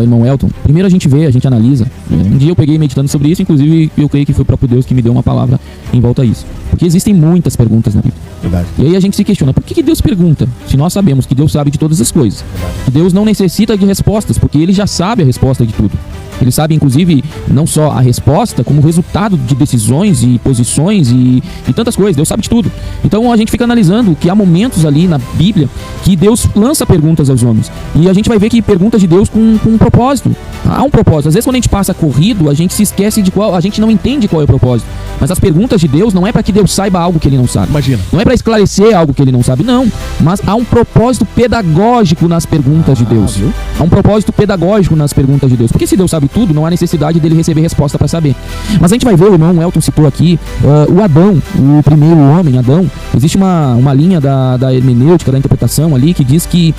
Irmão Elton, primeiro a gente analisa. Um dia eu peguei meditando sobre isso, inclusive eu creio que foi o próprio Deus que me deu uma palavra em volta a isso. Porque existem muitas perguntas na Bíblia. Verdade. E aí a gente se questiona, por que Deus pergunta? Se nós sabemos que Deus sabe de todas as coisas. Que Deus não necessita de respostas, porque Ele já sabe a resposta de tudo. Ele sabe, inclusive, não só a resposta, como o resultado de decisões e posições e tantas coisas. Deus sabe de tudo. Então a gente fica analisando que há momentos ali na Bíblia que Deus lança perguntas aos homens. E a gente vai ver que perguntas de Deus com um propósito. Há um propósito. Às vezes quando a gente passa corrido, a gente se esquece de qual, a gente não entende qual é o propósito. Mas as perguntas de Deus não é para que Deus saiba algo que Ele não sabe. Imagina. Não é para esclarecer algo que Ele não sabe, não. Mas há um propósito pedagógico nas perguntas de Deus. Viu? Há um propósito pedagógico nas perguntas de Deus. Porque se Deus sabe tudo, não há necessidade dele receber resposta para saber. Mas a gente vai ver, o irmão Elton citou aqui, o Adão, o primeiro homem, Adão. Existe uma linha da hermenêutica, da interpretação ali, que diz que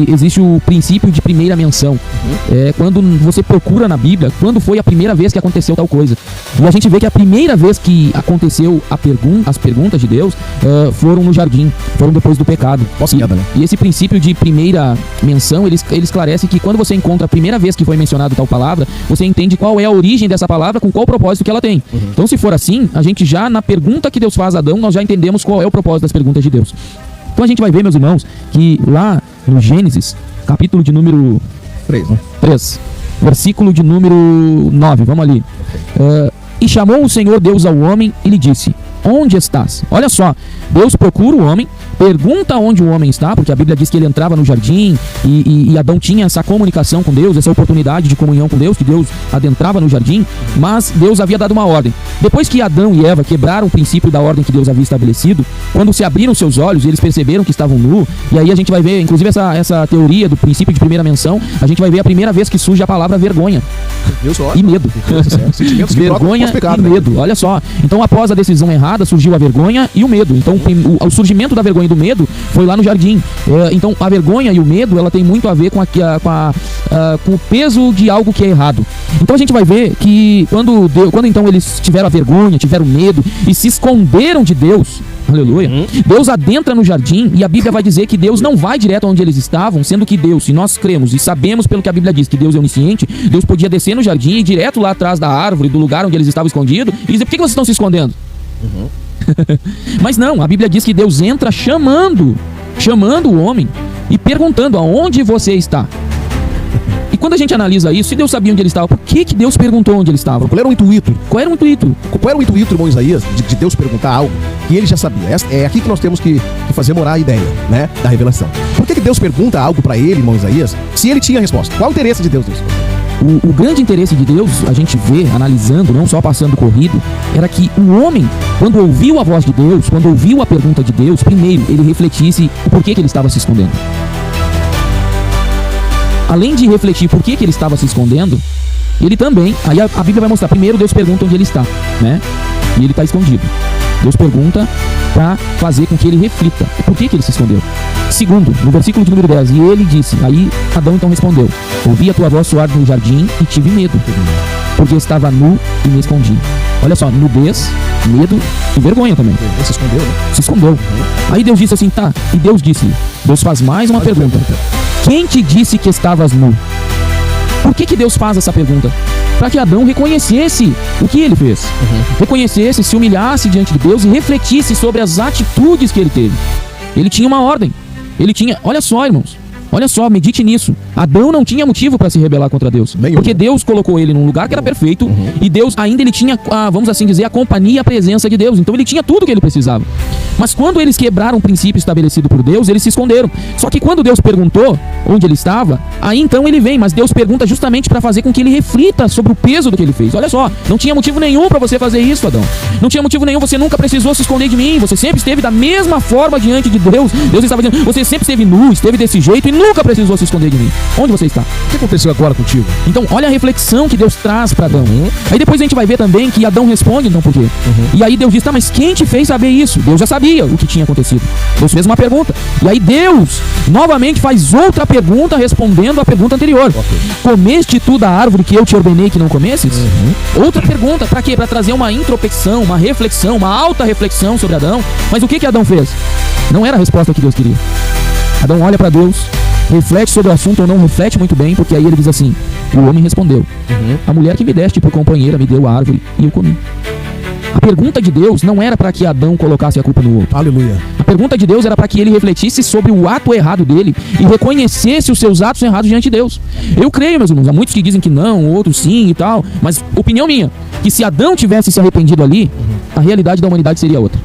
existe o princípio de primeira menção. Quando você procura na Bíblia, quando foi a primeira vez que aconteceu tal coisa. E a gente vê que a primeira vez que aconteceu as perguntas de Deus foram no jardim, foram depois do pecado. E esse princípio de primeira menção, ele esclarece que quando você encontra a primeira vez que foi mencionado tal palavra, você entende qual é a origem dessa palavra, com qual propósito que ela tem. Então, se for assim, a gente já, na pergunta que Deus faz a Adão, nós já entendemos qual é o propósito das perguntas de Deus. Então a gente vai ver, meus irmãos, que lá no Gênesis, capítulo de número 3, versículo de número 9, vamos ali. E chamou o Senhor Deus ao homem e lhe disse: onde estás? Olha só, Deus procura o homem, pergunta onde o homem está, porque a Bíblia diz que ele entrava no jardim e Adão tinha essa comunicação com Deus, essa oportunidade de comunhão com Deus, que Deus adentrava no jardim, mas Deus havia dado uma ordem. Depois que Adão e Eva quebraram o princípio da ordem que Deus havia estabelecido, quando se abriram seus olhos e eles perceberam que estavam nus, e aí a gente vai ver, inclusive essa teoria do princípio de primeira menção, a gente vai ver a primeira vez que surge a palavra vergonha e medo. Vergonha e medo, olha só. Então, após a decisão errada, surgiu a vergonha e o medo. Então o surgimento da vergonha e do medo foi lá no jardim. Então a vergonha e o medo, ela tem muito a ver com o peso de algo que é errado. Então a gente vai ver que quando então eles tiveram a vergonha, tiveram medo e se esconderam de Deus, aleluia, Deus adentra no jardim, e a Bíblia vai dizer que Deus não vai direto onde eles estavam, sendo que Deus, se nós cremos e sabemos pelo que a Bíblia diz que Deus é onisciente, Deus podia descer no jardim e ir direto lá atrás da árvore, do lugar onde eles estavam escondidos, e dizer: por que vocês estão se escondendo? Mas não, a Bíblia diz que Deus entra chamando o homem e perguntando: aonde você está? E quando a gente analisa isso, se Deus sabia onde ele estava, por que Deus perguntou onde ele estava? Qual era o intuito? Qual era o intuito? Qual era o intuito, irmão Isaías, de Deus perguntar algo que ele já sabia? É aqui que nós temos que fazer morar a ideia, né, da revelação. Por que Deus pergunta algo para ele, irmão Isaías, se ele tinha a resposta? Qual o interesse de Deus nisso? O grande interesse de Deus, a gente vê, analisando, não só passando corrido, era que o homem, quando ouviu a voz de Deus, quando ouviu a pergunta de Deus, primeiro ele refletisse o porquê que ele estava se escondendo. Além de refletir por que ele estava se escondendo, ele também, aí a Bíblia vai mostrar, primeiro Deus pergunta onde ele está, né? E ele está escondido. Deus pergunta para fazer com que ele reflita por que ele se escondeu. Segundo, no versículo de número 10, e ele disse, aí Adão então respondeu: ouvi a tua voz soar no jardim e tive medo, porque eu estava nu e me escondi. Olha só, nudez, medo e vergonha também. Ele se escondeu, né? Se escondeu. Aí Deus disse assim, tá, e Deus disse, Deus faz mais uma pergunta: quem te disse que estavas nu? Por que Deus faz essa pergunta? Para que Adão reconhecesse o que ele fez. Reconhecesse, se humilhasse diante de Deus e refletisse sobre as atitudes que ele teve. Ele tinha uma ordem. Ele tinha, olha só, irmãos, olha só, medite nisso. Adão não tinha motivo para se rebelar contra Deus, porque Deus colocou ele num lugar que era perfeito, e Deus ainda ele tinha, vamos assim dizer, a companhia e a presença de Deus. Então ele tinha tudo que ele precisava. Mas quando eles quebraram o princípio estabelecido por Deus, eles se esconderam. Só que quando Deus perguntou onde ele estava, aí então ele vem, mas Deus pergunta justamente para fazer com que ele reflita sobre o peso do que ele fez. Olha só, não tinha motivo nenhum para você fazer isso, Adão. Não tinha motivo nenhum, você nunca precisou se esconder de mim. Você sempre esteve da mesma forma diante de Deus. Deus estava dizendo, você sempre esteve nu, esteve desse jeito e nunca precisou se esconder de mim. Onde você está? O que aconteceu agora contigo? Então, olha a reflexão que Deus traz para Adão. Aí depois a gente vai ver também que Adão responde, então por quê? E aí Deus diz, tá, mas quem te fez saber isso? Deus já sabia o que tinha acontecido. Deus fez uma pergunta. E aí Deus novamente faz outra pergunta respondendo à pergunta anterior. Comeste tu da árvore que eu te ordenei que não comesses? Outra pergunta, para quê? Para trazer uma introspecção, uma reflexão, uma alta reflexão sobre Adão. Mas o que Adão fez? Não era a resposta que Deus queria. Adão olha para Deus reflete sobre o assunto ou não reflete muito bem, porque aí ele diz assim: o homem respondeu, a mulher que me deste por companheira me deu a árvore e eu comi. A pergunta de Deus não era para que Adão colocasse a culpa no outro. Aleluia. A pergunta de Deus era para que ele refletisse sobre o ato errado dele e reconhecesse os seus atos errados diante de Deus. Eu creio, meus irmãos, há muitos que dizem que não, outros sim e tal, mas opinião minha, que se Adão tivesse se arrependido ali, a realidade da humanidade seria outra.